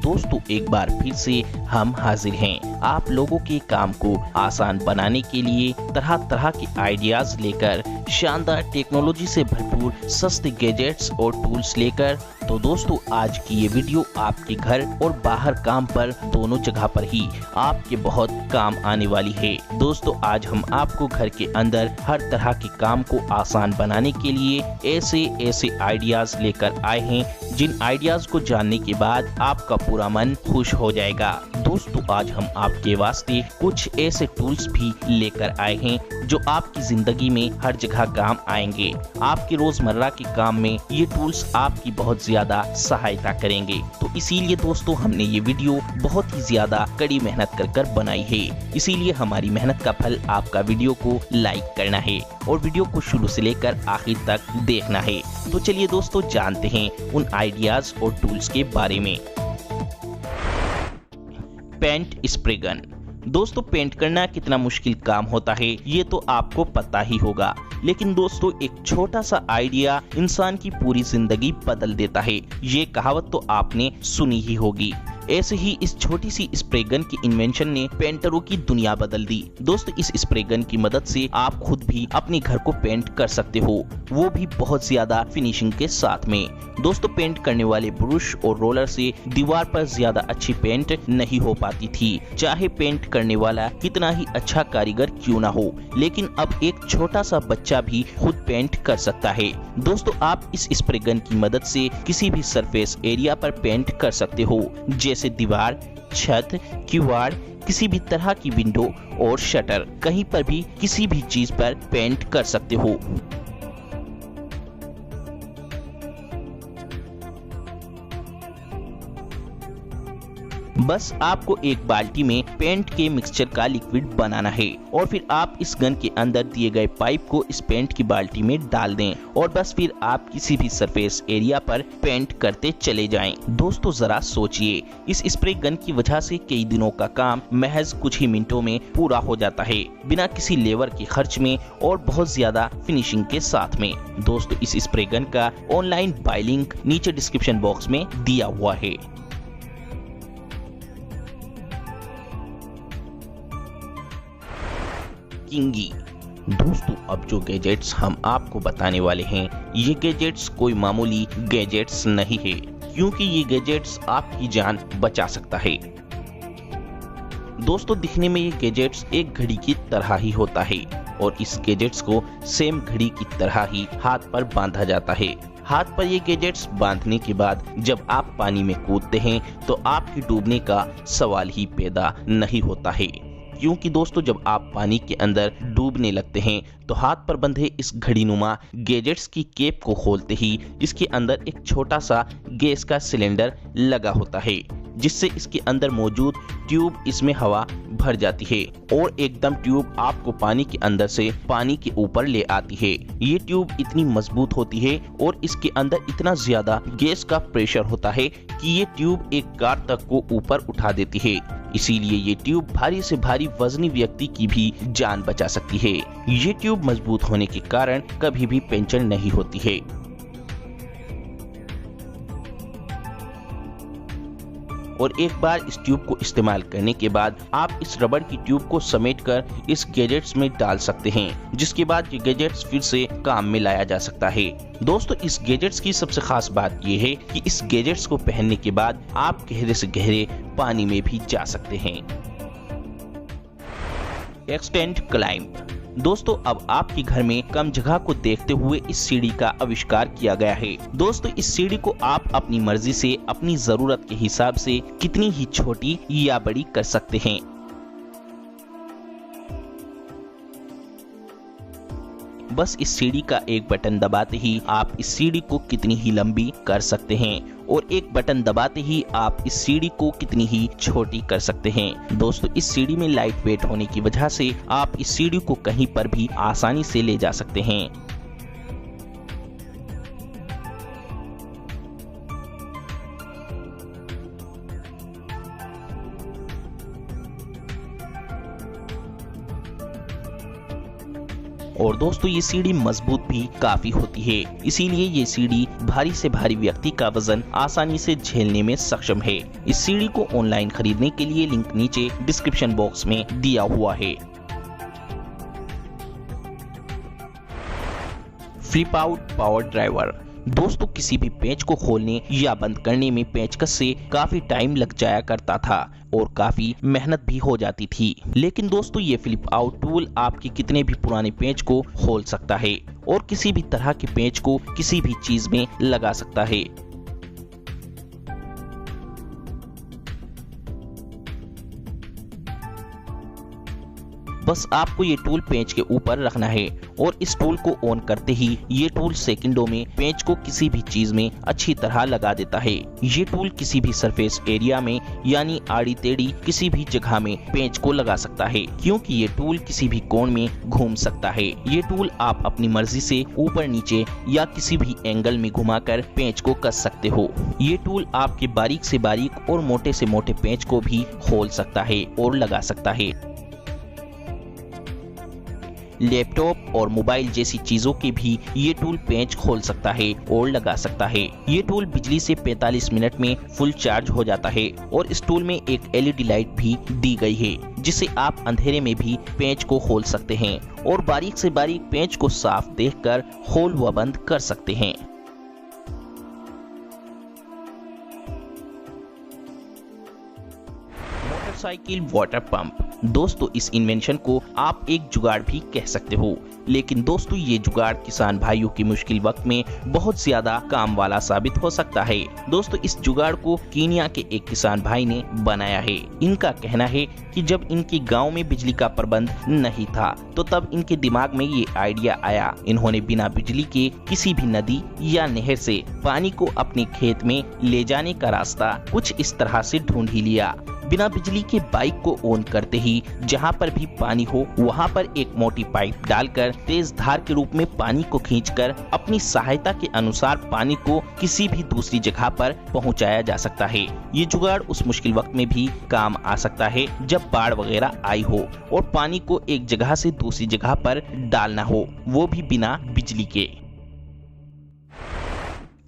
दोस्तों एक बार फिर से हम हाजिर हैं आप लोगों के काम को आसान बनाने के लिए तरह तरह के आइडियाज लेकर, शानदार टेक्नोलॉजी से भरपूर सस्ते गैजेट्स और टूल्स लेकर। तो दोस्तों आज की ये वीडियो आपके घर और बाहर काम पर दोनों जगह पर ही आपके बहुत काम आने वाली है। दोस्तों आज हम आपको घर के अंदर हर तरह के काम को आसान बनाने के लिए ऐसे आइडियाज लेकर आए हैं जिन आइडियाज को जानने के बाद आपका पूरा मन खुश हो जाएगा। दोस्तों आज हम आपके वास्ते कुछ ऐसे टूल्स भी लेकर आए हैं जो आपकी जिंदगी में हर जगह काम आएंगे। आपके रोजमर्रा के काम में ये टूल्स आपकी बहुत ज्यादा सहायता करेंगे। तो इसीलिए दोस्तों हमने ये वीडियो बहुत ही ज्यादा कड़ी मेहनत कर बनाई है। इसीलिए हमारी मेहनत का फल आपका वीडियो को लाइक करना है और वीडियो को शुरू से लेकर आखिर तक देखना है। तो चलिए दोस्तों जानते हैं उन आइडियाज और टूल्स के बारे में। Paint spray gun. दोस्तों पेंट करना कितना मुश्किल काम होता है ये तो आपको पता ही होगा, लेकिन दोस्तों एक छोटा सा आइडिया इंसान की पूरी जिंदगी बदल देता है। ये कहावत तो आपने सुनी ही होगी। ऐसे ही इस छोटी सी स्प्रे गन की इन्वेंशन ने पेंटरों की दुनिया बदल दी। दोस्तों इस स्प्रे गन की मदद से आप खुद भी अपने घर को पेंट कर सकते हो, वो भी बहुत ज्यादा फिनिशिंग के साथ में। दोस्तों पेंट करने वाले ब्रश और रोलर से दीवार पर ज्यादा अच्छी पेंट नहीं हो पाती थी, चाहे पेंट करने वाला कितना ही अच्छा कारीगर क्यों ना हो। लेकिन अब एक छोटा सा बच्चा भी खुद पेंट कर सकता है। दोस्तों आप इस स्प्रे गन की मदद से किसी भी सरफेस एरिया पर पेंट कर सकते हो, जैसे दीवार, छत, किवाड़, किसी भी तरह की विंडो और शटर, कहीं पर भी किसी भी चीज पर पेंट कर सकते हो। बस आपको एक बाल्टी में पेंट के मिक्सचर का लिक्विड बनाना है और फिर आप इस गन के अंदर दिए गए पाइप को इस पेंट की बाल्टी में डाल दें और बस फिर आप किसी भी सरफेस एरिया पर पेंट करते चले जाएं। दोस्तों जरा सोचिए, इस स्प्रे गन की वजह से कई दिनों का काम महज कुछ ही मिनटों में पूरा हो जाता है, बिना किसी लेबर के खर्च में और बहुत ज्यादा फिनिशिंग के साथ में। दोस्तों इस स्प्रे गन का ऑनलाइन बाय लिंक नीचे डिस्क्रिप्शन बॉक्स में दिया हुआ है। किंगी। दोस्तों अब जो गैजेट्स हम आपको बताने वाले हैं ये गैजेट्स कोई मामूली गैजेट्स नहीं है, क्योंकि ये गैजेट्स आपकी जान बचा सकता है। दोस्तों दिखने में ये गैजेट्स एक घड़ी की तरह ही होता है और इस गैजेट्स को सेम घड़ी की तरह ही हाथ पर बांधा जाता है। हाथ पर ये गैजेट्स बांधने के बाद जब आप पानी में कूदते हैं तो आपके डूबने का सवाल ही पैदा नहीं होता है, क्योंकि दोस्तों जब आप पानी के अंदर डूबने लगते हैं तो हाथ पर बंधे इस घड़ीनुमा गैजेट्स की केप को खोलते ही इसके अंदर एक छोटा सा गैस का सिलेंडर लगा होता है, जिससे इसके अंदर मौजूद ट्यूब इसमें हवा भर जाती है और एकदम ट्यूब आपको पानी के अंदर से पानी के ऊपर ले आती है। ये ट्यूब इतनी मजबूत होती है और इसके अंदर इतना ज्यादा गैस का प्रेशर होता है कि ये ट्यूब एक कार तक को ऊपर उठा देती है। इसीलिए ये ट्यूब भारी से भारी वजनी व्यक्ति की भी जान बचा सकती है। ये ट्यूब मजबूत होने के कारण कभी भी पंचर नहीं होती है। और एक बार इस ट्यूब को इस्तेमाल करने के बाद आप इस रबड़ की ट्यूब को समेटकर इस गैजेट्स में डाल सकते हैं, जिसके बाद ये गैजेट्स फिर से काम में लाया जा सकता है। दोस्तों इस गैजेट्स की सबसे खास बात ये है कि इस गैजेट्स को पहनने के बाद आप गहरे से गहरे पानी में भी जा सकते हैं। Extend climb. दोस्तों अब आपके घर में कम जगह को देखते हुए इस सीढ़ी का आविष्कार किया गया है। दोस्तों इस सीढ़ी को आप अपनी मर्जी से अपनी जरूरत के हिसाब से कितनी ही छोटी या बड़ी कर सकते हैं। बस इस सीढ़ी का एक बटन दबाते ही आप इस सीढ़ी को कितनी ही लंबी कर सकते हैं और एक बटन दबाते ही आप इस सीढ़ी को कितनी ही छोटी कर सकते हैं। दोस्तों इस सीढ़ी में लाइट वेट होने की वजह से आप इस सीढ़ी को कहीं पर भी आसानी से ले जा सकते हैं। और दोस्तों ये सीढ़ी मजबूत भी काफी होती है, इसीलिए ये सीढ़ी भारी से भारी व्यक्ति का वजन आसानी से झेलने में सक्षम है। इस सीढ़ी को ऑनलाइन खरीदने के लिए लिंक नीचे डिस्क्रिप्शन बॉक्स में दिया हुआ है। Flip out power driver. दोस्तों किसी भी पेंच को खोलने या बंद करने में पेंचकस से काफी टाइम लग जाया करता था और काफी मेहनत भी हो जाती थी, लेकिन दोस्तों ये फ्लिप आउट टूल आपके कितने भी पुराने पेंच को खोल सकता है और किसी भी तरह के पेंच को किसी भी चीज में लगा सकता है। बस आपको ये टूल पेंच के ऊपर रखना है और इस टूल को ऑन करते ही ये टूल सेकंडों में पेंच को किसी भी चीज में अच्छी तरह लगा देता है। ये टूल किसी भी सरफेस एरिया में यानी आड़ी टेढ़ी किसी भी जगह में पेंच को लगा सकता है, क्योंकि ये टूल किसी भी कोण में घूम सकता है। ये टूल आप अपनी मर्जी से ऊपर नीचे या किसी भी एंगल में घुमाकर पेंच को कस सकते हो। ये टूल आपके बारीक से बारीक और मोटे से मोटे पेंच को भी खोल सकता है और लगा सकता है। लैपटॉप और मोबाइल जैसी चीजों के भी ये टूल पेंच खोल सकता है और लगा सकता है। ये टूल बिजली से 45 मिनट में फुल चार्ज हो जाता है और इस टूल में एक LED लाइट भी दी गई है, जिससे आप अंधेरे में भी पेंच को खोल सकते हैं और बारीक से बारीक पेंच को साफ देखकर खोल व बंद कर सकते हैं। Motorcycle water pump. दोस्तों इस इन्वेंशन को आप एक जुगाड़ भी कह सकते हो, लेकिन दोस्तों ये जुगाड़ किसान भाइयों की मुश्किल वक्त में बहुत ज्यादा काम वाला साबित हो सकता है। दोस्तों इस जुगाड़ को कीनिया के एक किसान भाई ने बनाया है। इनका कहना है कि जब इनके गांव में बिजली का प्रबंध नहीं था तो तब इनके दिमाग में ये आइडिया आया। इन्होंने बिना बिजली के किसी भी नदी या नहर से पानी को अपने खेत में ले जाने का रास्ता कुछ इस तरह से ढूंढ ही लिया। बिना बिजली के बाइक को ऑन करते ही जहां पर भी पानी हो वहां पर एक मोटी पाइप डालकर तेज धार के रूप में पानी को खींचकर अपनी सहायता के अनुसार पानी को किसी भी दूसरी जगह पर पहुंचाया जा सकता है। ये जुगाड़ उस मुश्किल वक्त में भी काम आ सकता है जब बाढ़ वगैरह आई हो और पानी को एक जगह से दूसरी जगह पर डालना हो, वो भी बिना बिजली के।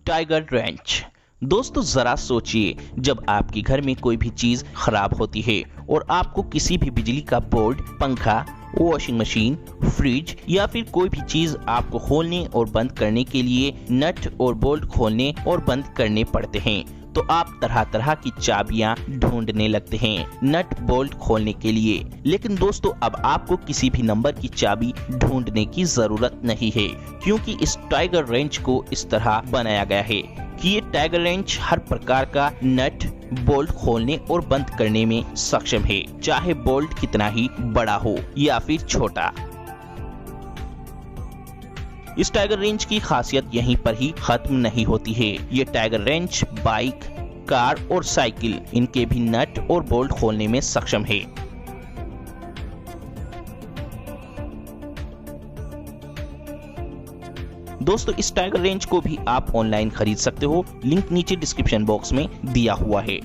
Tiger wrench. दोस्तों जरा सोचिए, जब आपके घर में कोई भी चीज खराब होती है और आपको किसी भी बिजली का बोर्ड, पंखा, वॉशिंग मशीन, फ्रिज या फिर कोई भी चीज आपको खोलने और बंद करने के लिए नट और बोल्ट खोलने और बंद करने पड़ते हैं, तो आप तरह तरह की चाबियां ढूंढने लगते हैं नट बोल्ट खोलने के लिए। लेकिन दोस्तों अब आपको किसी भी नंबर की चाबी ढूंढने की जरूरत नहीं है, क्योंकि इस टाइगर रेंच को इस तरह बनाया गया है कि ये टाइगर रेंच हर प्रकार का नट बोल्ट खोलने और बंद करने में सक्षम है, चाहे बोल्ट कितना ही बड़ा हो या फिर छोटा। इस टाइगर रेंच की खासियत यहीं पर ही खत्म नहीं होती है। ये टाइगर रेंच बाइक, कार और साइकिल इनके भी नट और बोल्ट खोलने में सक्षम है। दोस्तों इस टाइगर रेंच को भी आप ऑनलाइन खरीद सकते हो, लिंक नीचे डिस्क्रिप्शन बॉक्स में दिया हुआ है।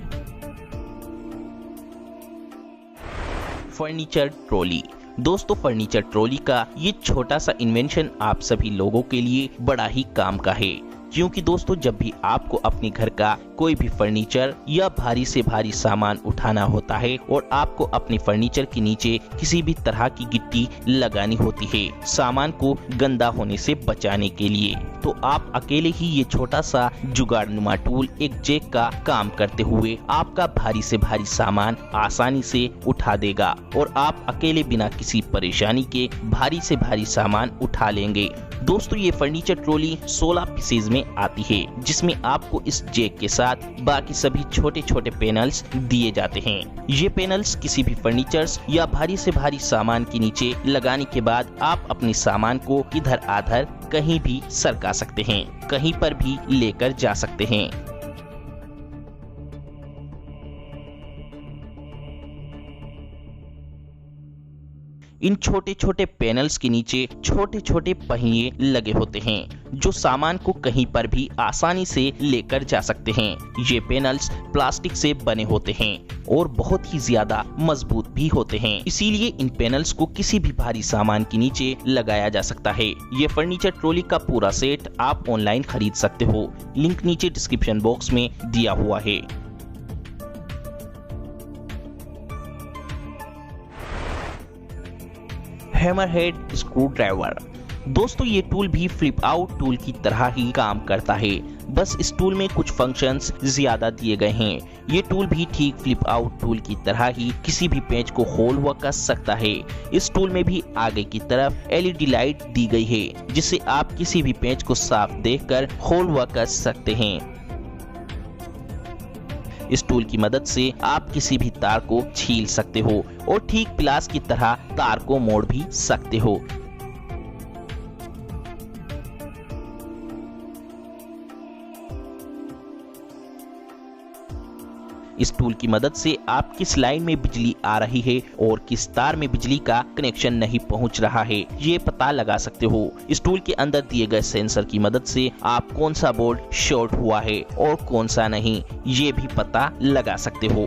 Furniture trolley. दोस्तों फर्नीचर ट्रॉली का ये छोटा सा इन्वेंशन आप सभी लोगों के लिए बड़ा ही काम का है, क्योंकि दोस्तों जब भी आपको अपने घर का कोई भी फर्नीचर या भारी से भारी सामान उठाना होता है और आपको अपने फर्नीचर के नीचे किसी भी तरह की गिट्टी लगानी होती है सामान को गंदा होने से बचाने के लिए, तो आप अकेले ही ये छोटा सा जुगाड़नुमा टूल एक जैक का काम करते हुए आपका भारी से भारी सामान आसानी से उठा देगा और आप अकेले बिना किसी परेशानी के भारी से भारी सामान उठा लेंगे। दोस्तों ये फर्नीचर ट्रॉली 16 पीसेज में आती है, जिसमें आपको इस जैक के साथ बाकी सभी छोटे छोटे पैनल्स दिए जाते हैं। ये पैनल्स किसी भी फर्नीचर्स या भारी से भारी सामान के नीचे लगाने के बाद आप अपने सामान को इधर आधर कहीं भी सरका सकते हैं, कहीं पर भी लेकर जा सकते हैं। इन छोटे छोटे पैनल्स के नीचे छोटे छोटे पहिए लगे होते हैं जो सामान को कहीं पर भी आसानी से लेकर जा सकते हैं। ये पैनल्स प्लास्टिक से बने होते हैं और बहुत ही ज्यादा मजबूत भी होते हैं, इसीलिए इन पैनल्स को किसी भी भारी सामान के नीचे लगाया जा सकता है। ये फर्नीचर ट्रॉली का पूरा सेट आप ऑनलाइन खरीद सकते हो, लिंक नीचे डिस्क्रिप्शन बॉक्स में दिया हुआ है। Hammerhead screw driver. दोस्तों ये टूल भी फ्लिप आउट टूल की तरह ही काम करता है, बस इस टूल में कुछ फंक्शंस ज्यादा दिए गए हैं। ये टूल भी ठीक फ्लिप आउट टूल की तरह ही किसी भी पेंच को होल हुआ कर सकता है। इस टूल में भी आगे की तरफ LED लाइट दी गई है जिससे आप किसी भी पेंच को साफ देखकर होल हुआ कर सकते हैं। इस टूल की मदद से आप किसी भी तार को छील सकते हो और ठीक प्लास की तरह तार को मोड़ भी सकते हो। इस टूल की मदद से आप किस लाइन में बिजली आ रही है और किस तार में बिजली का कनेक्शन नहीं पहुंच रहा है ये पता लगा सकते हो। इस टूल के अंदर दिए गए सेंसर की मदद से आप कौन सा बोर्ड शॉर्ट हुआ है और कौन सा नहीं ये भी पता लगा सकते हो।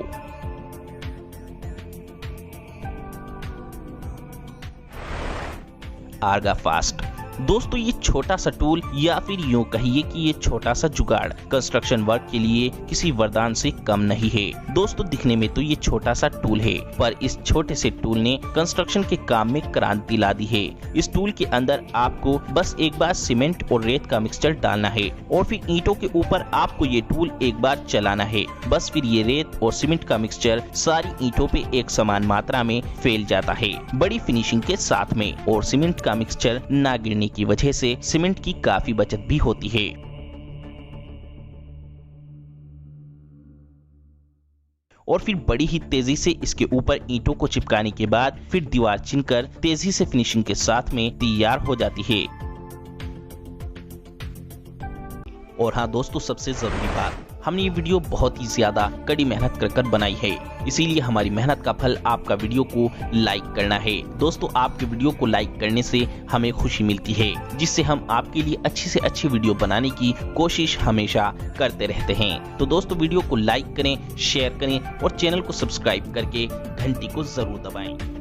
आर्गा फास्ट। दोस्तों ये छोटा सा टूल या फिर यूं कहिए कि ये छोटा सा जुगाड़ कंस्ट्रक्शन वर्क के लिए किसी वरदान से कम नहीं है। दोस्तों दिखने में तो ये छोटा सा टूल है, पर इस छोटे से टूल ने कंस्ट्रक्शन के काम में क्रांति ला दी है। इस टूल के अंदर आपको बस एक बार सीमेंट और रेत का मिक्सचर डालना है और फिर ईंटों के ऊपर आपको ये टूल एक बार चलाना है। बस फिर ये रेत और सीमेंट का मिक्सचर सारी ईंटों पे एक समान मात्रा में फैल जाता है, बड़ी फिनिशिंग के साथ में। और सीमेंट का मिक्सचर ना गिरने की वजह से सीमेंट की काफी बचत भी होती है। और फिर बड़ी ही तेजी से इसके ऊपर ईंटों को चिपकाने के बाद फिर दीवार चुनकर तेजी से फिनिशिंग के साथ में तैयार हो जाती है। और हाँ दोस्तों, सबसे जरूरी बात, हमने ये वीडियो बहुत ही ज्यादा कड़ी मेहनत कर बनाई है, इसीलिए हमारी मेहनत का फल आपका वीडियो को लाइक करना है। दोस्तों आपके वीडियो को लाइक करने से हमें खुशी मिलती है, जिससे हम आपके लिए अच्छी से अच्छी वीडियो बनाने की कोशिश हमेशा करते रहते हैं। तो दोस्तों वीडियो को लाइक करें, शेयर करें और चैनल को सब्सक्राइब करके घंटी को जरूर दबाएं।